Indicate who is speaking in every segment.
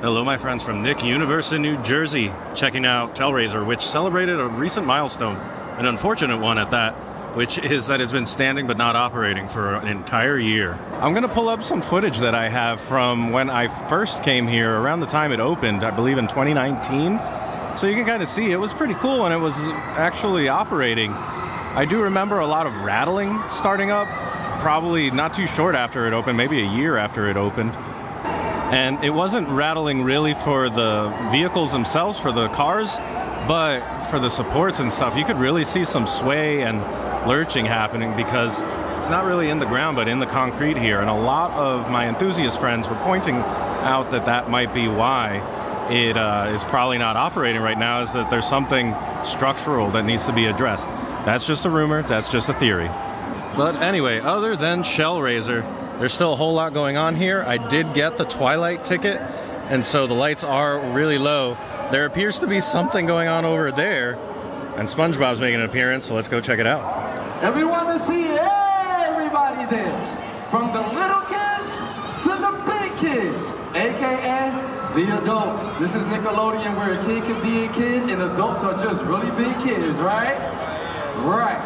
Speaker 1: Hello, my friends from Nick Universe in New Jersey, checking out Shellraiser, which celebrated a recent milestone, an unfortunate one at that, which is that it's been standing but not operating for an entire year. I'm going to pull up some footage that I have from when I first came here, around the time it opened, I believe in 2019. So you can kind of see it was pretty cool when it was actually operating. I do remember a lot of rattling starting up, probably not too short after it opened, maybe a year after it opened. And it wasn't rattling really for the vehicles themselves, for the cars, but for the supports and stuff. You could really see some sway and lurching happening because it's not really in the ground, but in the concrete here. And a lot of my enthusiast friends were pointing out that that might be why it is probably not operating right now, is that there's something structural that needs to be addressed. That's just a rumor. That's just a theory. But anyway, other than Shellraiser, there's still a whole lot going on here. I did get the Twilight ticket, and so the lights are really low. There appears to be something going on over there, and SpongeBob's making an appearance, so let's go check it out.
Speaker 2: And we want to see everybody dance, from the little kids to the big kids, aka the adults. This is Nickelodeon, where a kid can be a kid and adults are just really big kids, right? Right.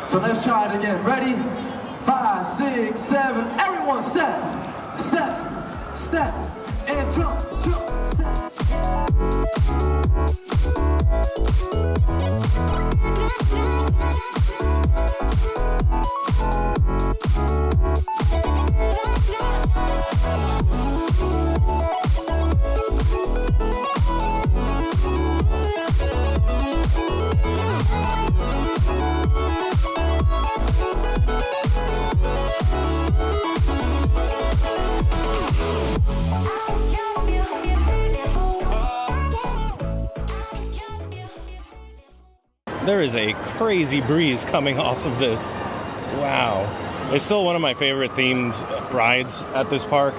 Speaker 2: So let's try it again. Ready? 5, 6, 7, everyone step, step, step, and jump, jump, step.
Speaker 1: There is a crazy breeze coming off of this. Wow. It's still one of my favorite themed rides at this park.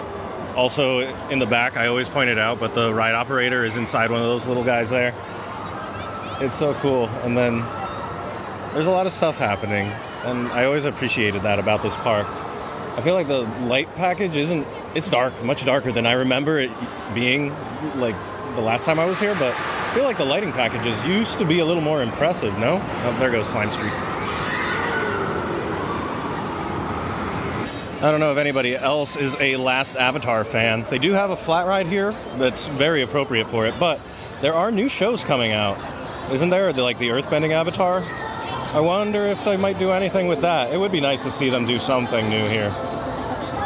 Speaker 1: Also in the back, I always point it out, but the ride operator is inside one of those little guys there. It's so cool. And then there's a lot of stuff happening, and I always appreciated that about this park. I feel like the light package it's dark, much darker than I remember it being like the last time I was here, but I feel like the lighting packages used to be a little more impressive, no? Oh, there goes Slime Street. I don't know if anybody else is a Last Avatar fan. They do have a flat ride here that's very appropriate for it, but there are new shows coming out. Isn't there, like the Earthbending Avatar? I wonder if they might do anything with that. It would be nice to see them do something new here.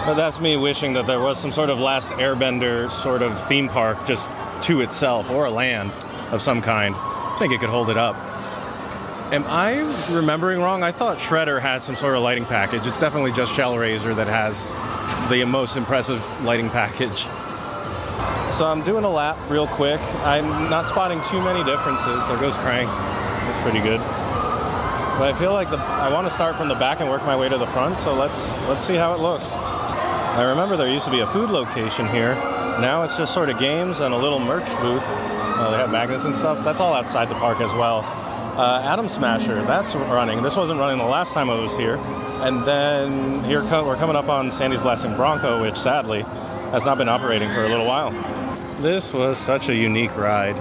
Speaker 1: But that's me wishing that there was some sort of Last Airbender sort of theme park just to itself, or a land of some kind. I think it could hold it up. Am I remembering wrong? I thought Shredder had some sort of lighting package. It's definitely just Shellraiser that has the most impressive lighting package. So I'm doing a lap real quick. I'm not spotting too many differences. There goes Krang. That's pretty good. But I feel like I want to start from the back and work my way to the front, so let's see how it looks. I remember there used to be a food location here. Now it's just sort of games and a little merch booth. They have magnets and stuff. That's all outside the park as well. Atom Smasher, that's running. This wasn't running the last time I was here. And then we're coming up on Sandy's Blasting Bronco, which sadly has not been operating for a little while. This was such a unique ride.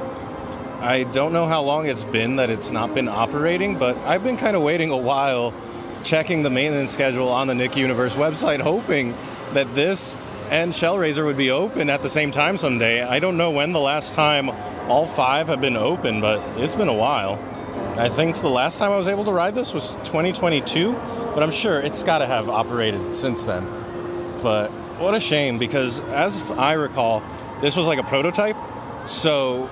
Speaker 1: I don't know how long it's been that it's not been operating, but I've been kind of waiting a while, checking the maintenance schedule on the Nick Universe website, hoping that this and Shellraiser would be open at the same time someday. I don't know when the last time all 5 have been open, but it's been a while. I think the last time I was able to ride this was 2022, but I'm sure it's got to have operated since then. But what a shame, because as I recall, this was like a prototype, so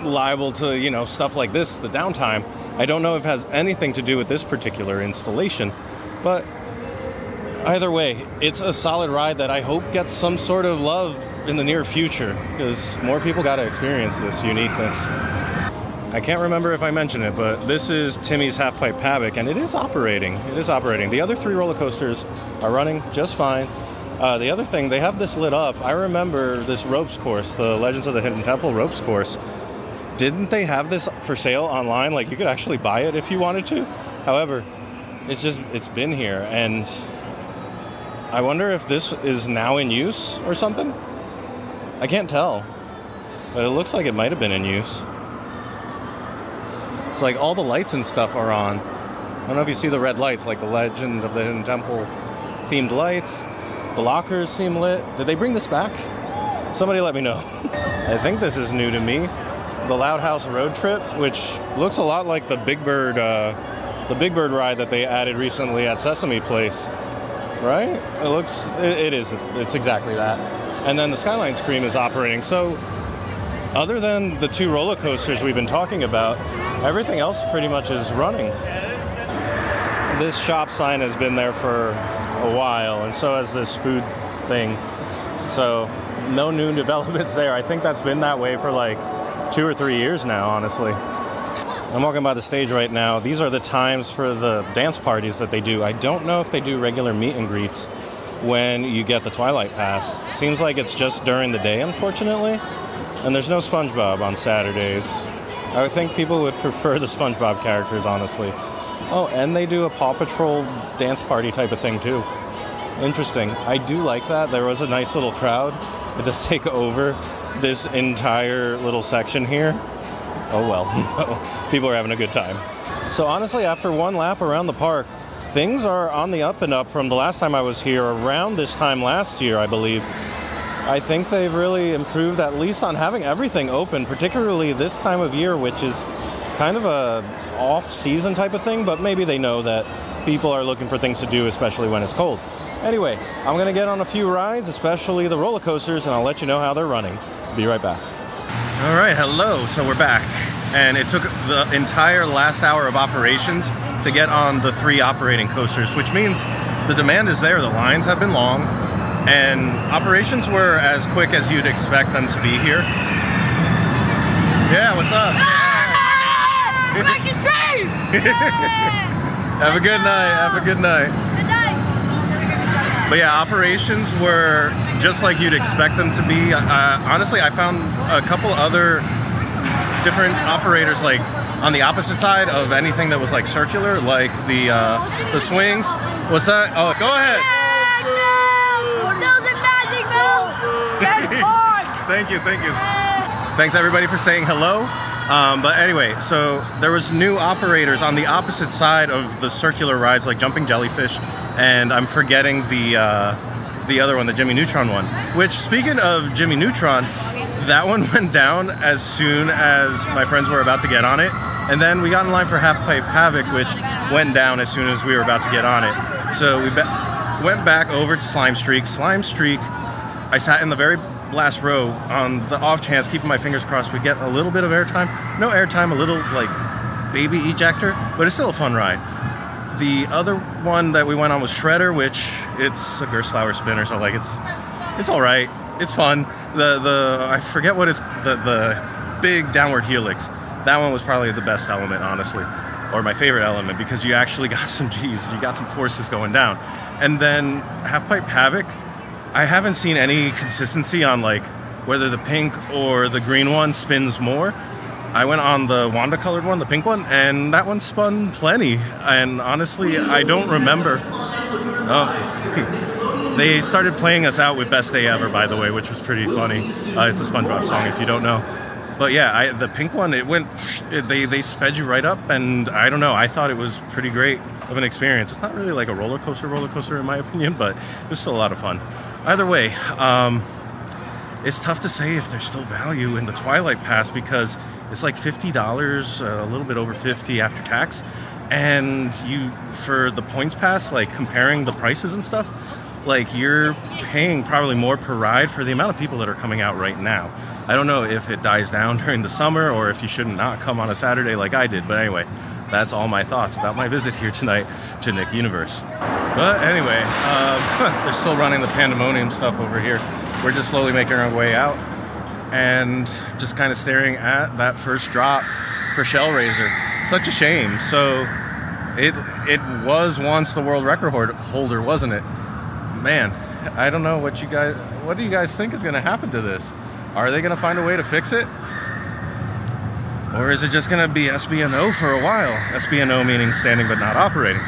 Speaker 1: liable to, stuff like this, the downtime. I don't know if it has anything to do with this particular installation, but either way, it's a solid ride that I hope gets some sort of love in the near future, because more people got to experience this uniqueness. I can't remember if I mentioned it, but this is Timmy's Half-Pipe Havoc, and it is operating. It is operating. The other 3 roller coasters are running just fine. The other thing, they have this lit up. I remember this ropes course, the Legends of the Hidden Temple ropes course. Didn't they have this for sale online? Like, you could actually buy it if you wanted to. However, it's been here, and I wonder if this is now in use or something. I can't tell. but it looks like it might have been in use. It's like all the lights and stuff are on. I don't know if you see the red lights, like the Legend of the Hidden Temple themed lights. The lockers seem lit. Did they bring this back? Somebody let me know. I think this is new to me. The Loud House Road Trip, which looks a lot like the Big Bird ride that they added recently at Sesame Place. Right? It's exactly that. And then the Skyline Scream is operating. So other than the 2 roller coasters we've been talking about, everything else pretty much is running. This shop sign has been there for a while, and so has this food thing. So no new developments there. I think that's been that way for like 2 or 3 years now, honestly. I'm walking by the stage right now. These are the times for the dance parties that they do. I don't know if they do regular meet and greets when you get the Twilight Pass. It seems like it's just during the day, unfortunately. And there's no SpongeBob on Saturdays. I would think people would prefer the SpongeBob characters, honestly. Oh, and they do a Paw Patrol dance party type of thing, too. Interesting. I do like that. There was a nice little crowd. It does take over this entire little section here. Oh, well. People are having a good time. So, honestly, after one lap around the park, things are on the up and up from the last time I was here, around this time last year, I believe. I think they've really improved, at least on having everything open, particularly this time of year, which is kind of a off-season type of thing, but maybe they know that people are looking for things to do, especially when it's cold. Anyway, I'm going to get on a few rides, especially the roller coasters, and I'll let you know how they're running. Be right back. All right, hello. So we're back, and it took the entire last hour of operations to get on the 3 operating coasters, which means the demand is there. The lines have been long, and operations were as quick as you'd expect them to be here. Yeah, what's up?
Speaker 3: Like a train!
Speaker 1: Have a good night. Have a good night.
Speaker 3: Good night.
Speaker 1: But yeah, operations were just like you'd expect them to be. Honestly, I found a couple other different operators like on the opposite side of anything that was like circular, like the swings. What's that? Oh, go ahead.
Speaker 3: Those are magic bells. Best part.
Speaker 1: Thank you. Thanks everybody for saying hello. But anyway, so there was new operators on the opposite side of the circular rides, like Jumping Jellyfish, and I'm forgetting the other one, the Jimmy Neutron one. Which, speaking of Jimmy Neutron, that one went down as soon as my friends were about to get on it, and then we got in line for Half Pipe Havoc, which went down as soon as we were about to get on it. So we went back over to Slime Streak. Slime Streak, I sat in the very last row on the off chance, keeping my fingers crossed, we get a little bit of airtime. No airtime, a little like baby ejector, but it's still a fun ride. The other one that we went on was Shredder, which it's a Gerstlauer spinner, so like it's all right. It's fun. The I forget what it's the big downward helix. That one was probably the best element, honestly, or my favorite element, because you actually got some G's, you got some forces going down. And then Half Pipe Havoc, I haven't seen any consistency on like whether the pink or the green one spins more. I went on the Wanda colored one, the pink one, and that one spun plenty. And honestly, I don't remember. Oh, they started playing us out with Best Day Ever, by the way, which was pretty funny. It's a SpongeBob song if you don't know. But yeah, the pink one, they sped you right up, and I don't know, I thought it was pretty great of an experience. It's not really like a roller coaster in my opinion, but it was still a lot of fun. Either way, it's tough to say if there's still value in the Twilight Pass because it's like $50, a little bit over $50 after tax. And for the Points Pass, like comparing the prices and stuff, like you're paying probably more per ride for the amount of people that are coming out right now. I don't know if it dies down during the summer or if you should not come on a Saturday like I did. But anyway, that's all my thoughts about my visit here tonight to Nick Universe. But anyway, they're still running the Pandemonium stuff over here. We're just slowly making our way out and just kind of staring at that first drop for Shellraiser. Such a shame. So it was once the world record holder, wasn't it? Man, I don't know what do you guys think is going to happen to this? Are they going to find a way to fix it? Or is it just going to be SBNO for a while? SBNO meaning standing but not operating.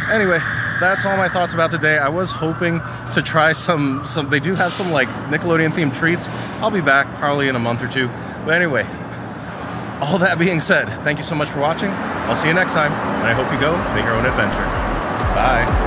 Speaker 1: Anyway, that's all my thoughts about today. I was hoping to try some. They do have some like Nickelodeon themed treats. I'll be back probably in a month or two. But anyway, all that being said, thank you so much for watching. I'll see you next time, and I hope you go make your own adventure. Bye.